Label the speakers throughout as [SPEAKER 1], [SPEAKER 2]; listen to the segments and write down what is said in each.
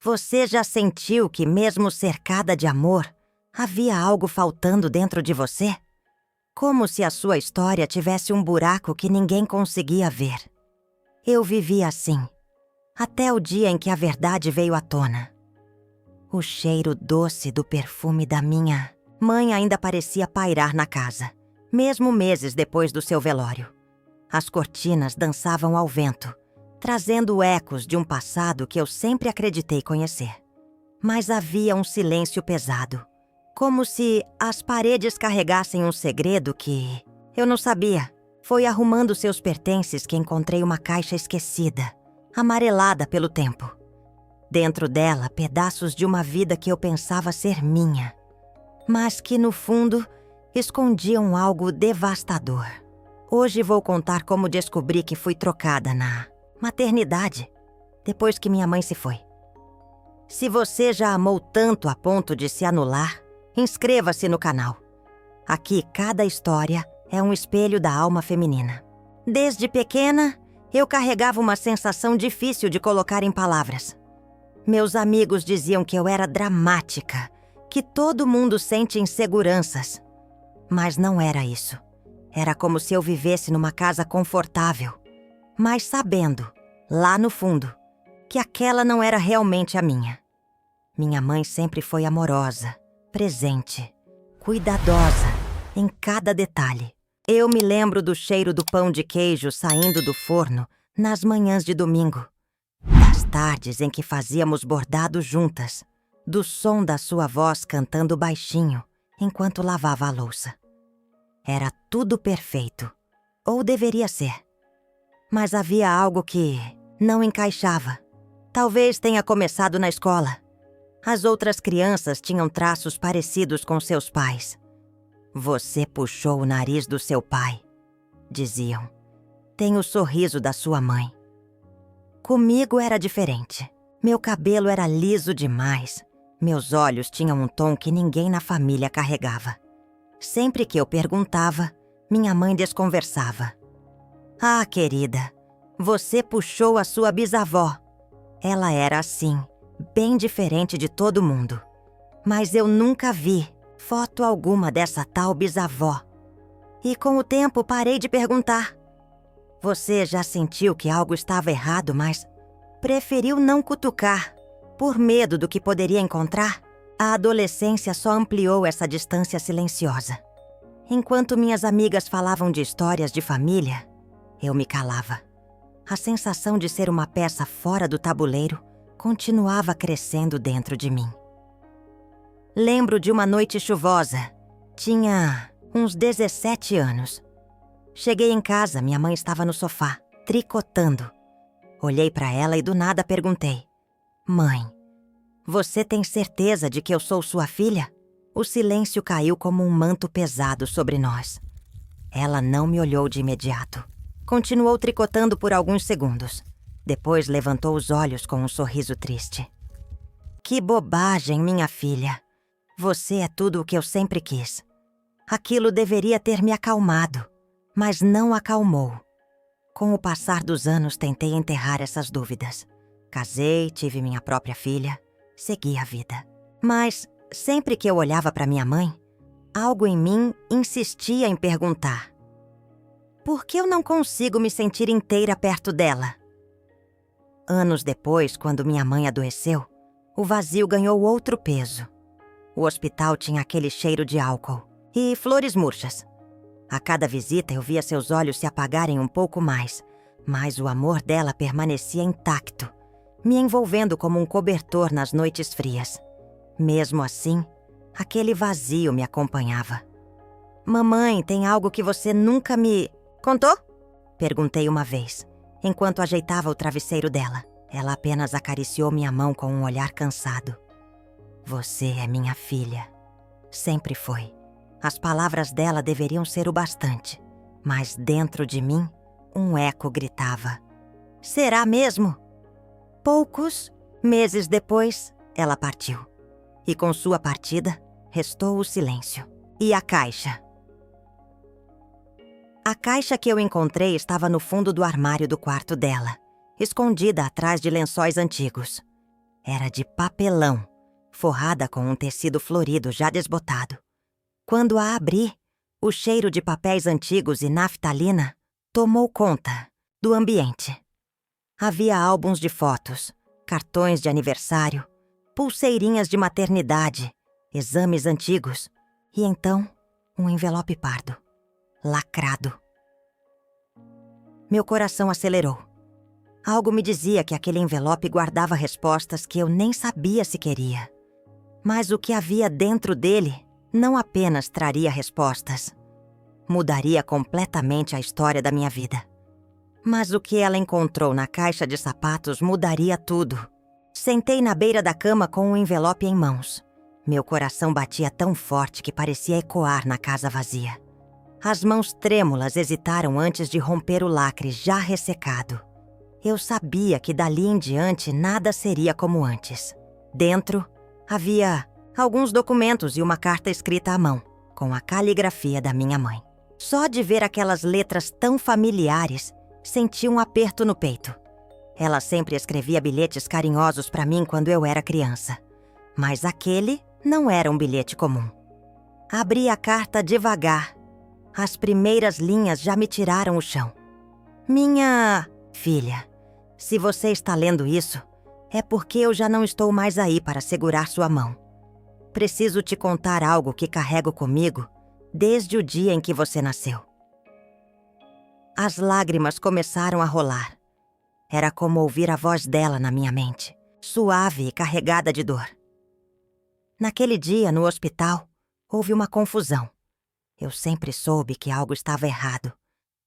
[SPEAKER 1] Você já sentiu que, mesmo cercada de amor, havia algo faltando dentro de você? Como se a sua história tivesse um buraco que ninguém conseguia ver. Eu vivi assim, até o dia em que a verdade veio à tona. O cheiro doce do perfume da minha mãe ainda parecia pairar na casa, mesmo meses depois do seu velório. As cortinas dançavam ao vento, trazendo ecos de um passado que eu sempre acreditei conhecer. Mas havia um silêncio pesado, como se as paredes carregassem um segredo que eu não sabia. Foi arrumando seus pertences que encontrei uma caixa esquecida, amarelada pelo tempo. Dentro dela, pedaços de uma vida que eu pensava ser minha, mas que, no fundo, escondiam algo devastador. Hoje vou contar como descobri que fui trocada na maternidade, depois que minha mãe se foi. Se você já amou tanto a ponto de se anular, inscreva-se no canal. Aqui, cada história é um espelho da alma feminina. Desde pequena, eu carregava uma sensação difícil de colocar em palavras. Meus amigos diziam que eu era dramática, que todo mundo sente inseguranças. Mas não era isso. Era como se eu vivesse numa casa confortável, mas sabendo, lá no fundo, que aquela não era realmente a minha. Minha mãe sempre foi amorosa, presente, cuidadosa, em cada detalhe. Eu me lembro do cheiro do pão de queijo saindo do forno nas manhãs de domingo, das tardes em que fazíamos bordado juntas, do som da sua voz cantando baixinho enquanto lavava a louça. Era tudo perfeito, ou deveria ser. Mas havia algo que não encaixava. Talvez tenha começado na escola. As outras crianças tinham traços parecidos com seus pais. Você puxou o nariz do seu pai, diziam. Tem o sorriso da sua mãe. Comigo era diferente. Meu cabelo era liso demais. Meus olhos tinham um tom que ninguém na família carregava. Sempre que eu perguntava, minha mãe desconversava. Ah, querida, você puxou a sua bisavó. Ela era assim, bem diferente de todo mundo. Mas eu nunca vi foto alguma dessa tal bisavó. E com o tempo parei de perguntar. Você já sentiu que algo estava errado, mas preferiu não cutucar, por medo do que poderia encontrar? A adolescência só ampliou essa distância silenciosa. Enquanto minhas amigas falavam de histórias de família, eu me calava. A sensação de ser uma peça fora do tabuleiro continuava crescendo dentro de mim. Lembro de uma noite chuvosa. Tinha uns 17 anos. Cheguei em casa, minha mãe estava no sofá, tricotando. Olhei para ela e do nada perguntei: Mãe, você tem certeza de que eu sou sua filha? O silêncio caiu como um manto pesado sobre nós. Ela não me olhou de imediato. Continuou tricotando por alguns segundos. Depois levantou os olhos com um sorriso triste. Que bobagem, minha filha. Você é tudo o que eu sempre quis. Aquilo deveria ter me acalmado, mas não acalmou. Com o passar dos anos, tentei enterrar essas dúvidas. Casei, tive minha própria filha, segui a vida. Mas, sempre que eu olhava para minha mãe, algo em mim insistia em perguntar: por que eu não consigo me sentir inteira perto dela? Anos depois, quando minha mãe adoeceu, o vazio ganhou outro peso. O hospital tinha aquele cheiro de álcool e flores murchas. A cada visita eu via seus olhos se apagarem um pouco mais, mas o amor dela permanecia intacto, me envolvendo como um cobertor nas noites frias. Mesmo assim, aquele vazio me acompanhava. Mamãe, tem algo que você nunca me contou? Perguntei uma vez, enquanto ajeitava o travesseiro dela. Ela apenas acariciou minha mão com um olhar cansado. Você é minha filha. Sempre foi. As palavras dela deveriam ser o bastante, mas dentro de mim, um eco gritava: será mesmo? Poucos meses depois, ela partiu. E com sua partida, restou o silêncio. E a caixa? A caixa que eu encontrei estava no fundo do armário do quarto dela, escondida atrás de lençóis antigos. Era de papelão, forrada com um tecido florido já desbotado. Quando a abri, o cheiro de papéis antigos e naftalina tomou conta do ambiente. Havia álbuns de fotos, cartões de aniversário, pulseirinhas de maternidade, exames antigos e então um envelope pardo, lacrado. Meu coração acelerou. Algo me dizia que aquele envelope guardava respostas que eu nem sabia se queria. Mas o que havia dentro dele não apenas traria respostas, mudaria completamente a história da minha vida. Mas o que ela encontrou na caixa de sapatos mudaria tudo. Sentei na beira da cama com o envelope em mãos. Meu coração batia tão forte que parecia ecoar na casa vazia. As mãos trêmulas hesitaram antes de romper o lacre já ressecado. Eu sabia que dali em diante nada seria como antes. Dentro, havia alguns documentos e uma carta escrita à mão, com a caligrafia da minha mãe. Só de ver aquelas letras tão familiares, senti um aperto no peito. Ela sempre escrevia bilhetes carinhosos para mim quando eu era criança. Mas aquele não era um bilhete comum. Abri a carta devagar. As primeiras linhas já me tiraram o chão. Minha filha, se você está lendo isso, é porque eu já não estou mais aí para segurar sua mão. Preciso te contar algo que carrego comigo desde o dia em que você nasceu. As lágrimas começaram a rolar. Era como ouvir a voz dela na minha mente, suave e carregada de dor. Naquele dia, no hospital, houve uma confusão. Eu sempre soube que algo estava errado,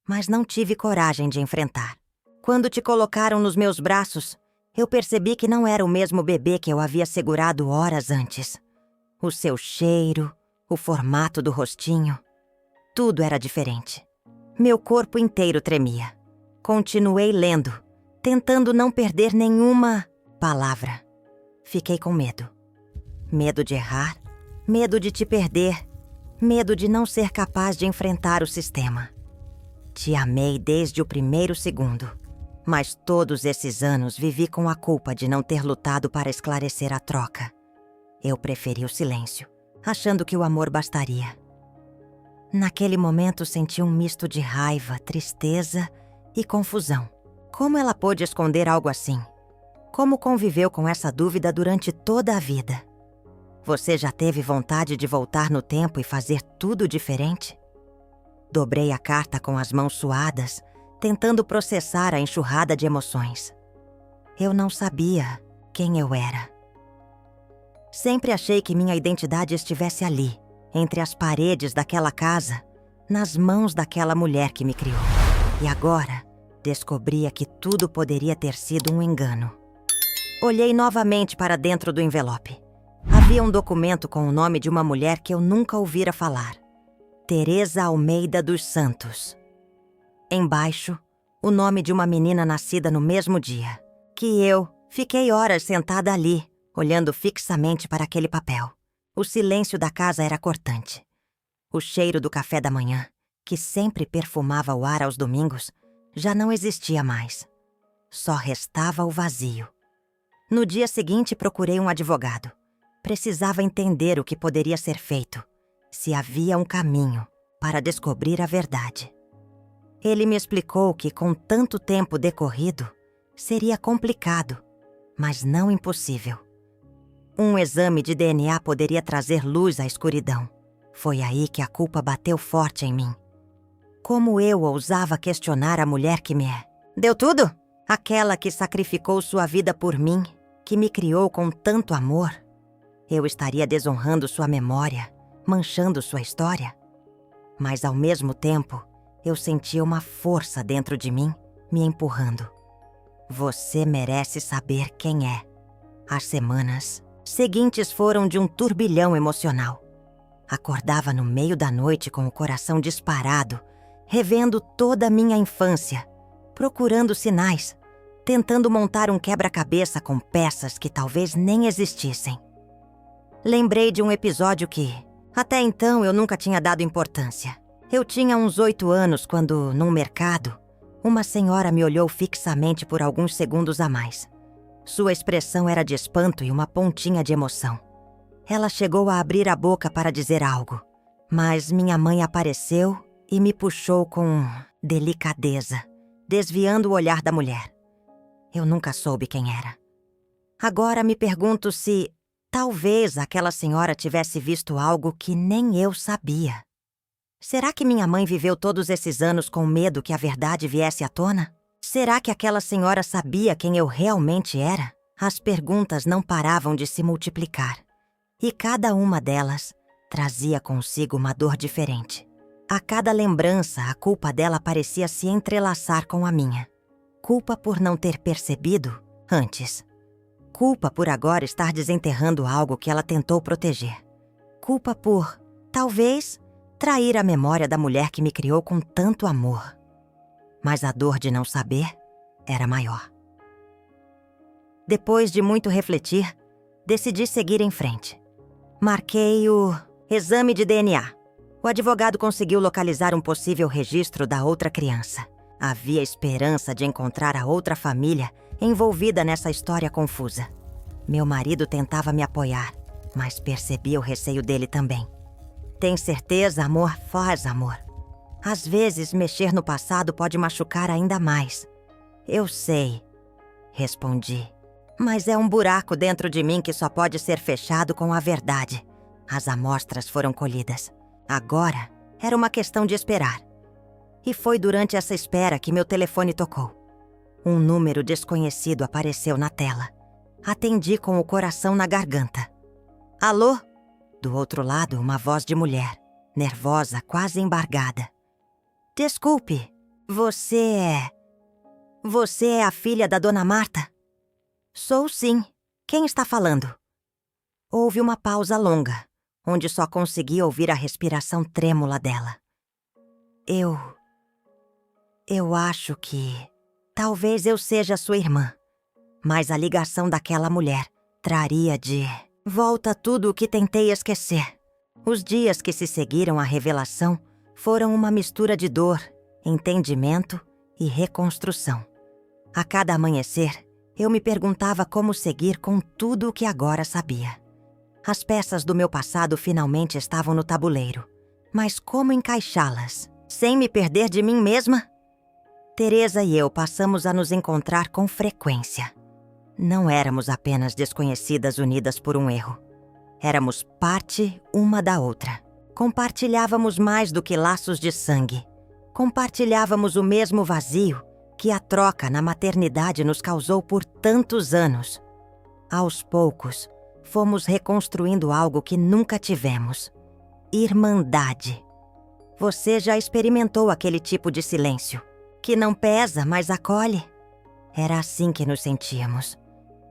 [SPEAKER 1] mas não tive coragem de enfrentar. Quando te colocaram nos meus braços, eu percebi que não era o mesmo bebê que eu havia segurado horas antes. O seu cheiro, o formato do rostinho, tudo era diferente. Meu corpo inteiro tremia. Continuei lendo, tentando não perder nenhuma palavra. Fiquei com medo. Medo de errar, medo de te perder, medo de não ser capaz de enfrentar o sistema. Te amei desde o primeiro segundo, mas todos esses anos vivi com a culpa de não ter lutado para esclarecer a troca. Eu preferi o silêncio, achando que o amor bastaria. Naquele momento senti um misto de raiva, tristeza e confusão. Como ela pôde esconder algo assim? Como conviveu com essa dúvida durante toda a vida? Você já teve vontade de voltar no tempo e fazer tudo diferente? Dobrei a carta com as mãos suadas, tentando processar a enxurrada de emoções. Eu não sabia quem eu era. Sempre achei que minha identidade estivesse ali, entre as paredes daquela casa, nas mãos daquela mulher que me criou. E agora, descobria que tudo poderia ter sido um engano. Olhei novamente para dentro do envelope. Havia um documento com o nome de uma mulher que eu nunca ouvira falar. Teresa Almeida dos Santos. Embaixo, o nome de uma menina nascida no mesmo dia. Que eu fiquei horas sentada ali, olhando fixamente para aquele papel. O silêncio da casa era cortante. O cheiro do café da manhã, que sempre perfumava o ar aos domingos, já não existia mais. Só restava o vazio. No dia seguinte, procurei um advogado. Precisava entender o que poderia ser feito, se havia um caminho para descobrir a verdade. Ele me explicou que, com tanto tempo decorrido, seria complicado, mas não impossível. Um exame de DNA poderia trazer luz à escuridão. Foi aí que a culpa bateu forte em mim. Como eu ousava questionar a mulher que me é? Deu tudo? Aquela que sacrificou sua vida por mim, que me criou com tanto amor. Eu estaria desonrando sua memória, manchando sua história? Mas, ao mesmo tempo, eu sentia uma força dentro de mim, me empurrando. Você merece saber quem é. As semanas seguintes foram de um turbilhão emocional. Acordava no meio da noite com o coração disparado, revendo toda a minha infância, procurando sinais, tentando montar um quebra-cabeça com peças que talvez nem existissem. Lembrei de um episódio que, até então, eu nunca tinha dado importância. Eu tinha uns 8 anos quando, num mercado, uma senhora me olhou fixamente por alguns segundos a mais. Sua expressão era de espanto e uma pontinha de emoção. Ela chegou a abrir a boca para dizer algo, mas minha mãe apareceu e me puxou com delicadeza, desviando o olhar da mulher. Eu nunca soube quem era. Agora me pergunto se talvez aquela senhora tivesse visto algo que nem eu sabia. Será que minha mãe viveu todos esses anos com medo que a verdade viesse à tona? Será que aquela senhora sabia quem eu realmente era? As perguntas não paravam de se multiplicar. E cada uma delas trazia consigo uma dor diferente. A cada lembrança, a culpa dela parecia se entrelaçar com a minha. Culpa por não ter percebido antes. Culpa por agora estar desenterrando algo que ela tentou proteger. Culpa por, talvez, trair a memória da mulher que me criou com tanto amor. Mas a dor de não saber era maior. Depois de muito refletir, decidi seguir em frente. Marquei o exame de DNA. O advogado conseguiu localizar um possível registro da outra criança. Havia esperança de encontrar a outra família envolvida nessa história confusa. Meu marido tentava me apoiar, mas percebi o receio dele também. Tem certeza, amor faz amor. Às vezes, mexer no passado pode machucar ainda mais. Eu sei, respondi. Mas é um buraco dentro de mim que só pode ser fechado com a verdade. As amostras foram colhidas. Agora, era uma questão de esperar. E foi durante essa espera que meu telefone tocou. Um número desconhecido apareceu na tela. Atendi com o coração na garganta. Alô? Do outro lado, uma voz de mulher, nervosa, quase embargada. Desculpe, você é a filha da Dona Marta? Sou sim. Quem está falando? Houve uma pausa longa, onde só consegui ouvir a respiração trêmula dela. Eu acho que talvez eu seja sua irmã, mas a ligação daquela mulher traria de volta tudo o que tentei esquecer. Os dias que se seguiram à revelação foram uma mistura de dor, entendimento e reconstrução. A cada amanhecer, eu me perguntava como seguir com tudo o que agora sabia. As peças do meu passado finalmente estavam no tabuleiro, mas como encaixá-las, sem me perder de mim mesma? Teresa e eu passamos a nos encontrar com frequência. Não éramos apenas desconhecidas unidas por um erro. Éramos parte uma da outra. Compartilhávamos mais do que laços de sangue. Compartilhávamos o mesmo vazio que a troca na maternidade nos causou por tantos anos. Aos poucos, fomos reconstruindo algo que nunca tivemos. Irmandade. Você já experimentou aquele tipo de silêncio, que não pesa, mas acolhe? Era assim que nos sentíamos.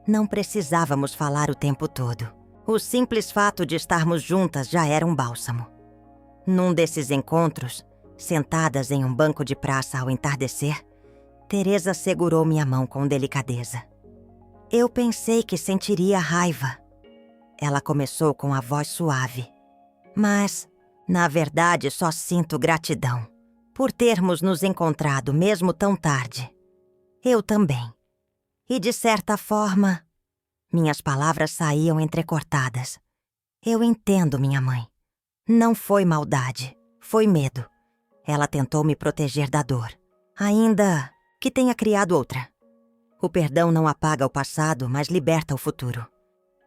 [SPEAKER 1] Não precisávamos falar o tempo todo. O simples fato de estarmos juntas já era um bálsamo. Num desses encontros, sentadas em um banco de praça ao entardecer, Teresa segurou minha mão com delicadeza. Eu pensei que sentiria raiva. Ela começou com a voz suave. Mas, na verdade, só sinto gratidão por termos nos encontrado mesmo tão tarde. Eu também. E de certa forma, minhas palavras saíam entrecortadas. Eu entendo minha mãe. Não foi maldade, foi medo. Ela tentou me proteger da dor, ainda que tenha criado outra. O perdão não apaga o passado, mas liberta o futuro.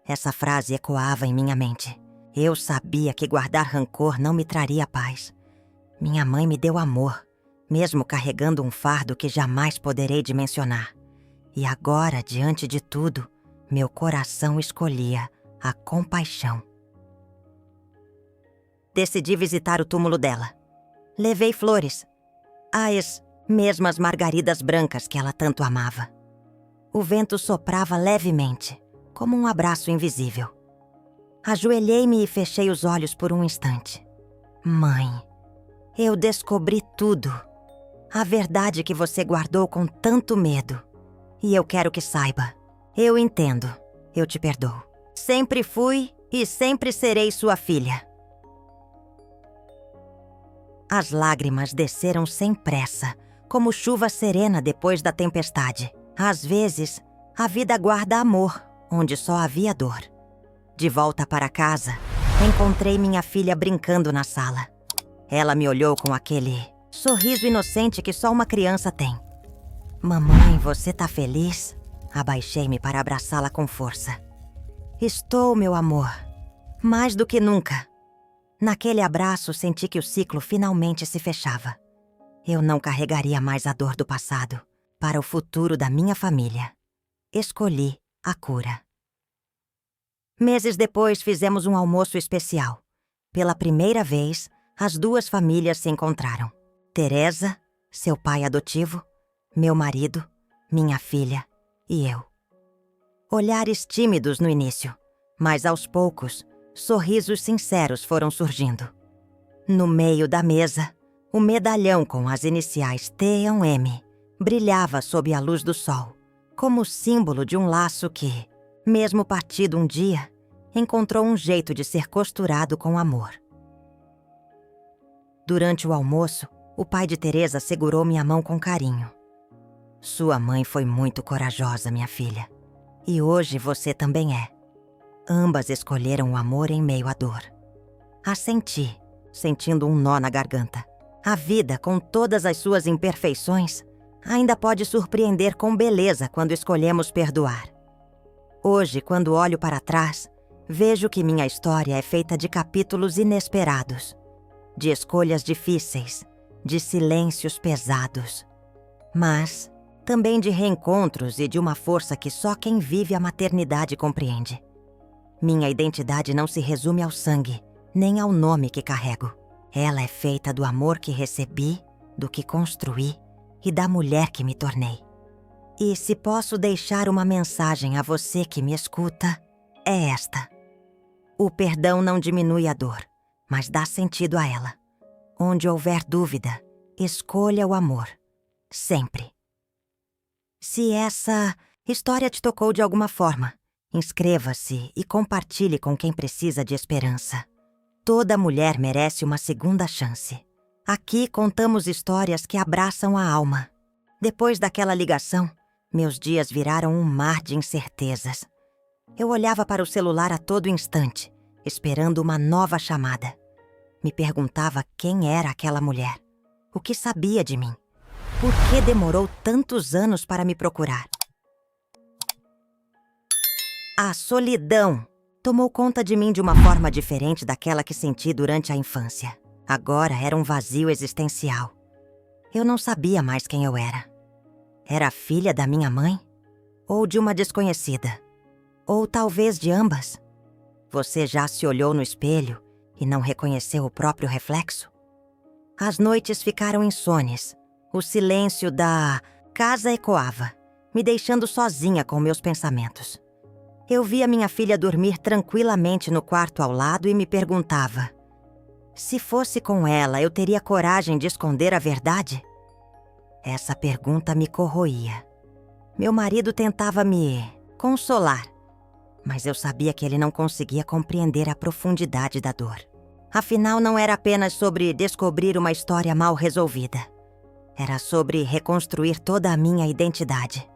[SPEAKER 1] Essa frase ecoava em minha mente. Eu sabia que guardar rancor não me traria paz. Minha mãe me deu amor, mesmo carregando um fardo que jamais poderei dimensionar. E agora, diante de tudo, meu coração escolhia a compaixão. Decidi visitar o túmulo dela. Levei flores, as mesmas margaridas brancas que ela tanto amava. O vento soprava levemente, como um abraço invisível. Ajoelhei-me e fechei os olhos por um instante. Mãe, eu descobri tudo. A verdade que você guardou com tanto medo. E eu quero que saiba. Eu entendo. Eu te perdoo. Sempre fui e sempre serei sua filha. As lágrimas desceram sem pressa, como chuva serena depois da tempestade. Às vezes, A vida guarda amor, onde só havia dor. De volta para casa, encontrei minha filha brincando na sala. Ela me olhou com aquele sorriso inocente que só uma criança tem. Mamãe, você tá feliz? Abaixei-me para abraçá-la com força. Estou, meu amor. Mais do que nunca. Naquele abraço, senti que o ciclo finalmente se fechava. Eu não carregaria mais a dor do passado para o futuro da minha família. Escolhi a cura. Meses depois, fizemos um almoço especial. Pela primeira vez, as duas famílias se encontraram. Teresa, seu pai adotivo, meu marido, minha filha e eu. Olhares tímidos no início, mas aos poucos, sorrisos sinceros foram surgindo. No meio da mesa, o medalhão com as iniciais T&M brilhava sob a luz do sol, como símbolo de um laço que, mesmo partido um dia, encontrou um jeito de ser costurado com amor. Durante o almoço, o pai de Teresa segurou minha mão com carinho. Sua mãe foi muito corajosa, minha filha. E hoje você também é. Ambas escolheram o amor em meio à dor. Assenti, sentindo um nó na garganta. A vida, com todas as suas imperfeições, ainda pode surpreender com beleza quando escolhemos perdoar. Hoje, quando olho para trás, vejo que minha história é feita de capítulos inesperados, de escolhas difíceis, de silêncios pesados, mas também de reencontros e de uma força que só quem vive a maternidade compreende. Minha identidade não se resume ao sangue, nem ao nome que carrego. Ela é feita do amor que recebi, do que construí e da mulher que me tornei. E se posso deixar uma mensagem a você que me escuta, é esta. O perdão não diminui a dor, mas dá sentido a ela. Onde houver dúvida, escolha o amor. Sempre. Se essa história te tocou de alguma forma, inscreva-se e compartilhe com quem precisa de esperança. Toda mulher merece uma segunda chance. Aqui contamos histórias que abraçam a alma. Depois daquela ligação, meus dias viraram um mar de incertezas. Eu olhava para o celular a todo instante, esperando uma nova chamada. Me perguntava quem era aquela mulher, o que sabia de mim, por que demorou tantos anos para me procurar. A solidão tomou conta de mim de uma forma diferente daquela que senti durante a infância. Agora era um vazio existencial. Eu não sabia mais quem eu era. Era filha da minha mãe? Ou de uma desconhecida? Ou talvez de ambas? Você já se olhou no espelho e não reconheceu o próprio reflexo? As noites ficaram insones. O silêncio da casa ecoava, me deixando sozinha com meus pensamentos. Eu via minha filha dormir tranquilamente no quarto ao lado e me perguntava: se fosse com ela, eu teria coragem de esconder a verdade? Essa pergunta me corroía. Meu marido tentava me consolar, mas eu sabia que ele não conseguia compreender a profundidade da dor. Afinal, não era apenas sobre descobrir uma história mal resolvida. Era sobre reconstruir toda a minha identidade.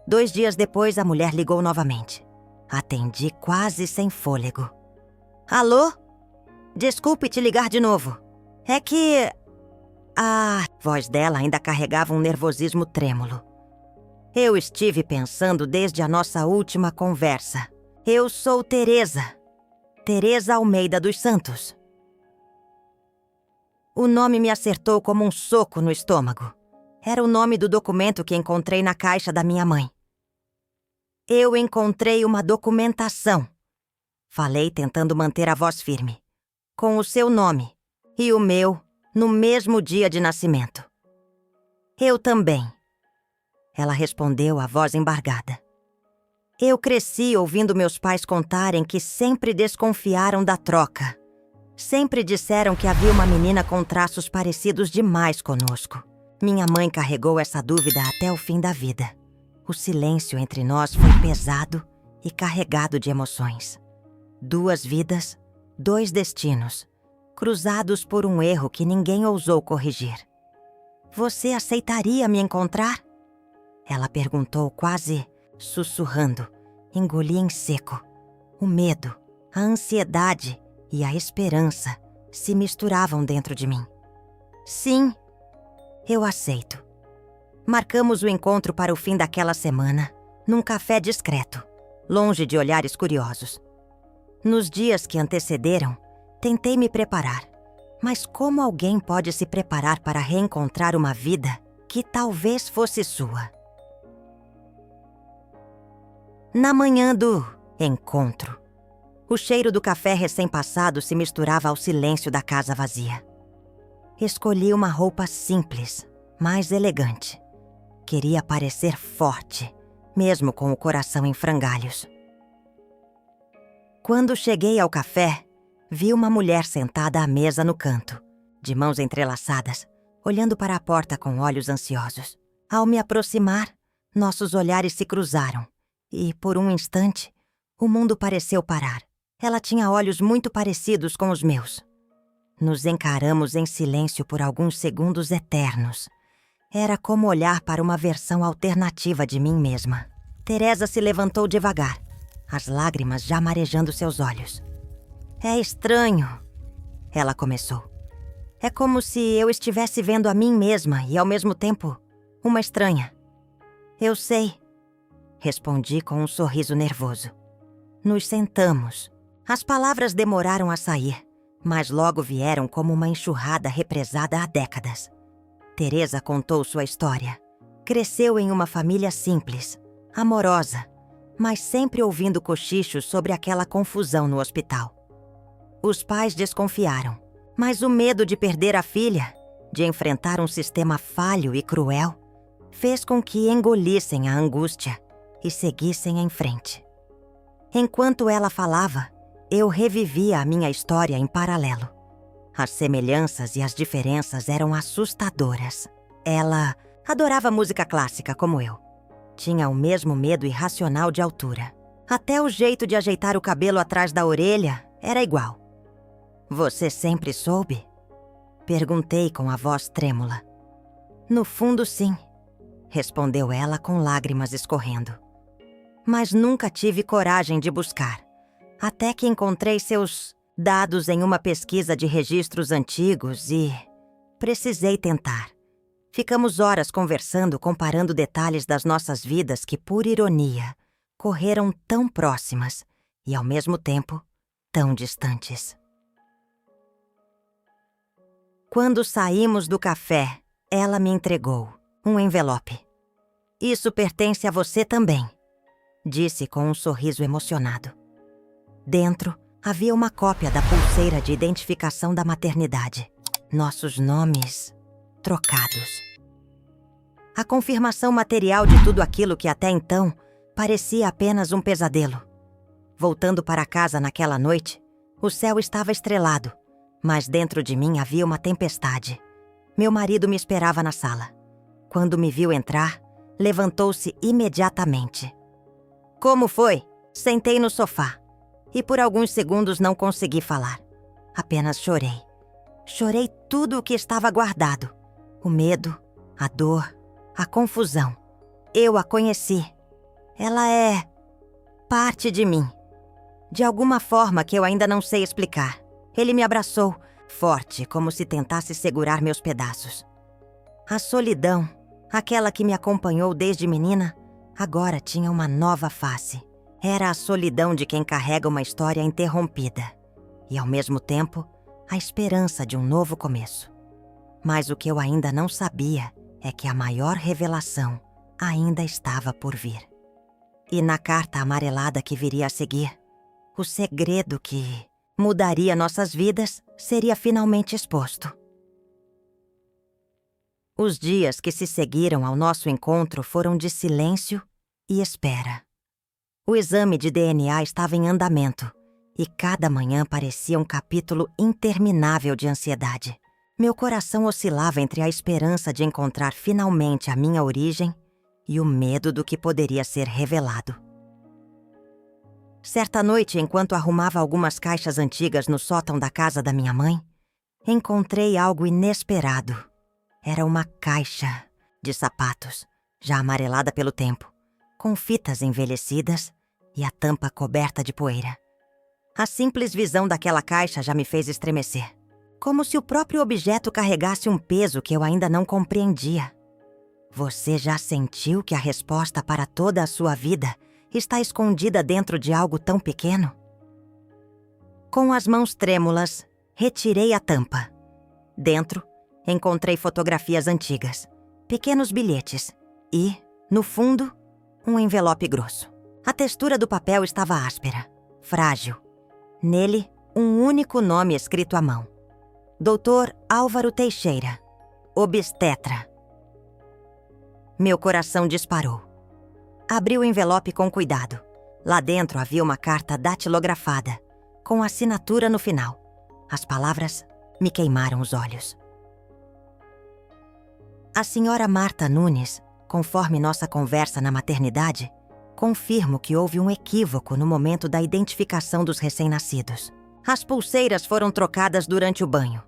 [SPEAKER 1] 2 dias depois, a mulher ligou novamente. Atendi quase sem fôlego. Alô? Desculpe te ligar de novo. É que... A voz dela ainda carregava um nervosismo trêmulo. Eu estive pensando desde a nossa última conversa. Eu sou Teresa. Teresa Almeida dos Santos. O nome me acertou como um soco no estômago. Era o nome do documento que encontrei na caixa da minha mãe. Eu encontrei uma documentação. Falei tentando manter a voz firme. Com o seu nome e o meu no mesmo dia de nascimento. Eu também. Ela respondeu, a voz embargada. Eu cresci ouvindo meus pais contarem que sempre desconfiaram da troca. Sempre disseram que havia uma menina com traços parecidos demais conosco. Minha mãe carregou essa dúvida até o fim da vida. O silêncio entre nós foi pesado e carregado de emoções. 2 vidas, 2 destinos, cruzados por um erro que ninguém ousou corrigir. Você aceitaria me encontrar? Ela perguntou quase Sussurrando, engoli em seco. O medo, a ansiedade e a esperança se misturavam dentro de mim. Sim, eu aceito. Marcamos o encontro para o fim daquela semana, num café discreto, longe de olhares curiosos. Nos dias que antecederam, tentei me preparar. Mas como alguém pode se preparar para reencontrar uma vida que talvez fosse sua? Na manhã do encontro, o cheiro do café recém-passado se misturava ao silêncio da casa vazia. Escolhi uma roupa simples, mais elegante. Queria parecer forte, mesmo com o coração em frangalhos. Quando cheguei ao café, vi uma mulher sentada à mesa no canto, de mãos entrelaçadas, olhando para a porta com olhos ansiosos. Ao me aproximar, nossos olhares se cruzaram e, por um instante, o mundo pareceu parar. Ela tinha olhos muito parecidos com os meus. Nos encaramos em silêncio por alguns segundos eternos. Era como olhar para uma versão alternativa de mim mesma. Teresa se levantou devagar, as lágrimas já marejando seus olhos. É estranho, ela começou. É como se eu estivesse vendo a mim mesma e, ao mesmo tempo, uma estranha. Eu sei, respondi com um sorriso nervoso. Nos sentamos. As palavras demoraram a sair, mas logo vieram como uma enxurrada represada há décadas. Teresa contou sua história. Cresceu em uma família simples, amorosa, mas sempre ouvindo cochichos sobre aquela confusão no hospital. Os pais desconfiaram, mas o medo de perder a filha, de enfrentar um sistema falho e cruel, fez com que engolissem a angústia e seguissem em frente. Enquanto ela falava, eu revivia a minha história em paralelo. As semelhanças e as diferenças eram assustadoras. Ela adorava música clássica como eu. Tinha o mesmo medo irracional de altura. Até o jeito de ajeitar o cabelo atrás da orelha era igual. Você sempre soube? Perguntei com a voz trêmula. No fundo, sim, respondeu ela com lágrimas escorrendo. Mas nunca tive coragem de buscar. Até que encontrei seus dados em uma pesquisa de registros antigos e precisei tentar. Ficamos horas conversando, comparando detalhes das nossas vidas que, por ironia, correram tão próximas e, ao mesmo tempo, tão distantes. Quando saímos do café, ela me entregou um envelope. Isso pertence a você também, disse com um sorriso emocionado. Dentro, havia uma cópia da pulseira de identificação da maternidade. Nossos nomes trocados. A confirmação material de tudo aquilo que até então parecia apenas um pesadelo. Voltando para casa naquela noite, o céu estava estrelado, mas dentro de mim havia uma tempestade. Meu marido me esperava na sala. Quando me viu entrar, levantou-se imediatamente. Como foi? Sentei no sofá. E por alguns segundos não consegui falar. Apenas chorei. Chorei tudo o que estava guardado. O medo, a dor, a confusão. Eu a conheci. Ela é parte de mim. De alguma forma que eu ainda não sei explicar. Ele me abraçou, forte, como se tentasse segurar meus pedaços. A solidão, aquela que me acompanhou desde menina, agora tinha uma nova face. Era a solidão de quem carrega uma história interrompida e, ao mesmo tempo, a esperança de um novo começo. Mas o que eu ainda não sabia é que a maior revelação ainda estava por vir. E na carta amarelada que viria a seguir, o segredo que mudaria nossas vidas seria finalmente exposto. Os dias que se seguiram ao nosso encontro foram de silêncio e espera. O exame de DNA estava em andamento e cada manhã parecia um capítulo interminável de ansiedade. Meu coração oscilava entre a esperança de encontrar finalmente a minha origem e o medo do que poderia ser revelado. Certa noite, enquanto arrumava algumas caixas antigas no sótão da casa da minha mãe, encontrei algo inesperado. Era uma caixa de sapatos, já amarelada pelo tempo, com fitas envelhecidas e a tampa coberta de poeira. A simples visão daquela caixa já me fez estremecer, como se o próprio objeto carregasse um peso que eu ainda não compreendia. Você já sentiu que a resposta para toda a sua vida está escondida dentro de algo tão pequeno? Com as mãos trêmulas, retirei a tampa. Dentro, encontrei fotografias antigas, pequenos bilhetes e, no fundo, um envelope grosso. A textura do papel estava áspera, frágil. Nele, um único nome escrito à mão: Dr. Álvaro Teixeira, obstetra. Meu coração disparou. Abri o envelope com cuidado. Lá dentro havia uma carta datilografada, com assinatura no final. As palavras me queimaram os olhos. A senhora Marta Nunes, conforme nossa conversa na maternidade, confirmo que houve um equívoco no momento da identificação dos recém-nascidos. As pulseiras foram trocadas durante o banho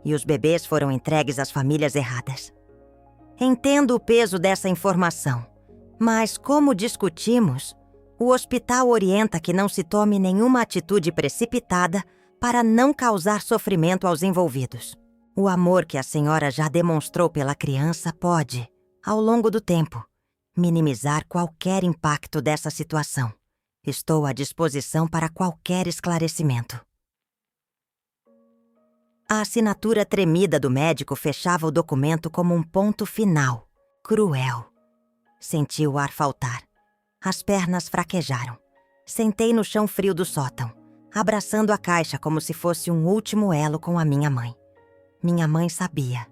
[SPEAKER 1] e os bebês foram entregues às famílias erradas. Entendo o peso dessa informação, mas como discutimos, o hospital orienta que não se tome nenhuma atitude precipitada para não causar sofrimento aos envolvidos. O amor que a senhora já demonstrou pela criança pode, ao longo do tempo, minimizar qualquer impacto dessa situação. Estou à disposição para qualquer esclarecimento. A assinatura tremida do médico fechava o documento como um ponto final, cruel. Senti o ar faltar. As pernas fraquejaram. Sentei no chão frio do sótão, abraçando a caixa como se fosse um último elo com a minha mãe. Minha mãe sabia,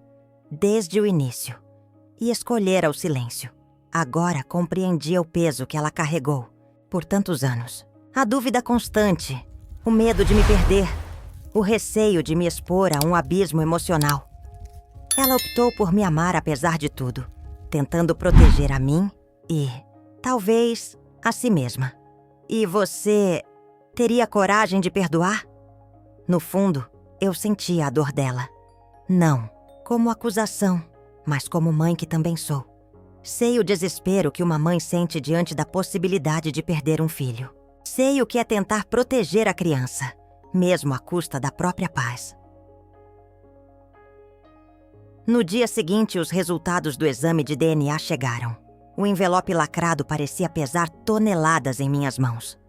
[SPEAKER 1] desde o início, e escolhera o silêncio. Agora compreendia o peso que ela carregou por tantos anos. A dúvida constante, o medo de me perder, o receio de me expor a um abismo emocional. Ela optou por me amar apesar de tudo, tentando proteger a mim e, talvez, a si mesma. E você teria coragem de perdoar? No fundo, eu sentia a dor dela. Não como acusação, mas como mãe que também sou. Sei o desespero que uma mãe sente diante da possibilidade de perder um filho. Sei o que é tentar proteger a criança, mesmo à custa da própria paz. No dia seguinte, os resultados do exame de DNA chegaram. O envelope lacrado parecia pesar toneladas em minhas mãos.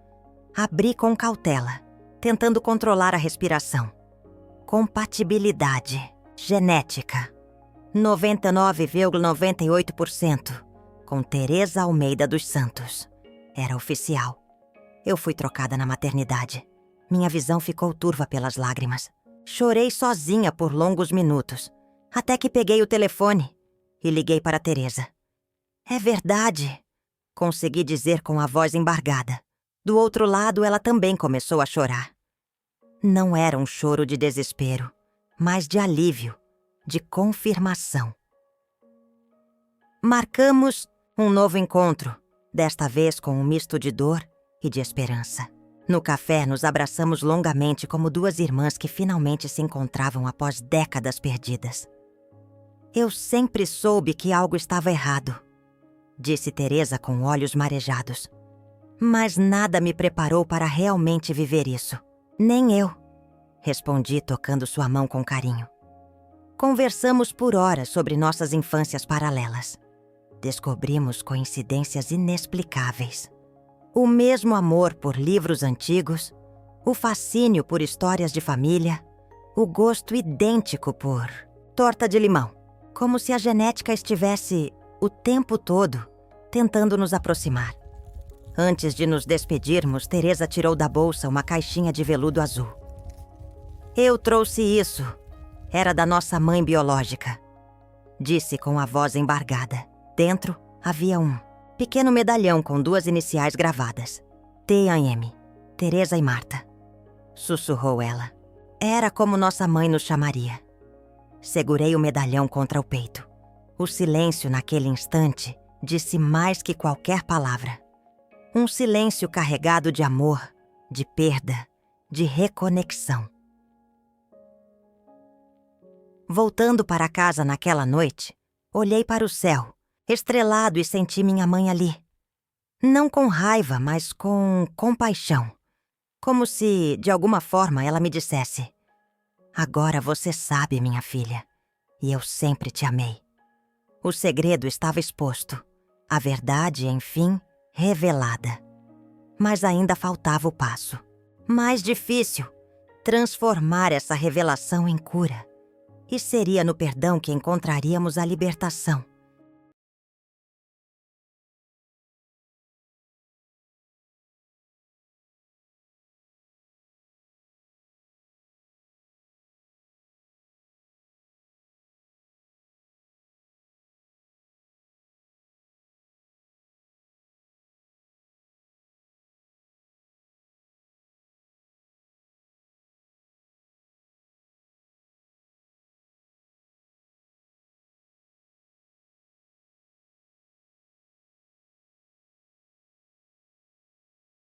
[SPEAKER 1] Abri com cautela, tentando controlar a respiração. Compatibilidade genética. 99,98%. Com Teresa Almeida dos Santos. Era oficial. Eu fui trocada na maternidade. Minha visão ficou turva pelas lágrimas. Chorei sozinha por longos minutos, até que peguei o telefone e liguei para Teresa. É verdade, consegui dizer com a voz embargada. Do outro lado, ela também começou a chorar. Não era um choro de desespero, mas de alívio, de confirmação. Marcamos um novo encontro, desta vez com um misto de dor e de esperança. No café, nos abraçamos longamente como duas irmãs que finalmente se encontravam após décadas perdidas. Eu sempre soube que algo estava errado, disse Teresa com olhos marejados. Mas nada me preparou para realmente viver isso. Nem eu, respondi tocando sua mão com carinho. Conversamos por horas sobre nossas infâncias paralelas. Descobrimos coincidências inexplicáveis. O mesmo amor por livros antigos, o fascínio por histórias de família, o gosto idêntico por torta de limão. Como se a genética estivesse, o tempo todo, tentando nos aproximar. Antes de nos despedirmos, Teresa tirou da bolsa uma caixinha de veludo azul. Eu trouxe isso. Era da nossa mãe biológica, disse com a voz embargada. Dentro havia um pequeno medalhão com duas iniciais gravadas. T.A.M. Teresa e Marta. Sussurrou ela. Era como nossa mãe nos chamaria. Segurei o medalhão contra o peito. O silêncio naquele instante disse mais que qualquer palavra. Um silêncio carregado de amor, de perda, de reconexão. Voltando para casa naquela noite, olhei para o céu, estrelado, e senti minha mãe ali. Não com raiva, mas com compaixão. Como se, de alguma forma, ela me dissesse: agora você sabe, minha filha, e eu sempre te amei. O segredo estava exposto, a verdade, enfim, revelada. Mas ainda faltava o passo. Mais difícil, transformar essa revelação em cura. E seria no perdão que encontraríamos a libertação.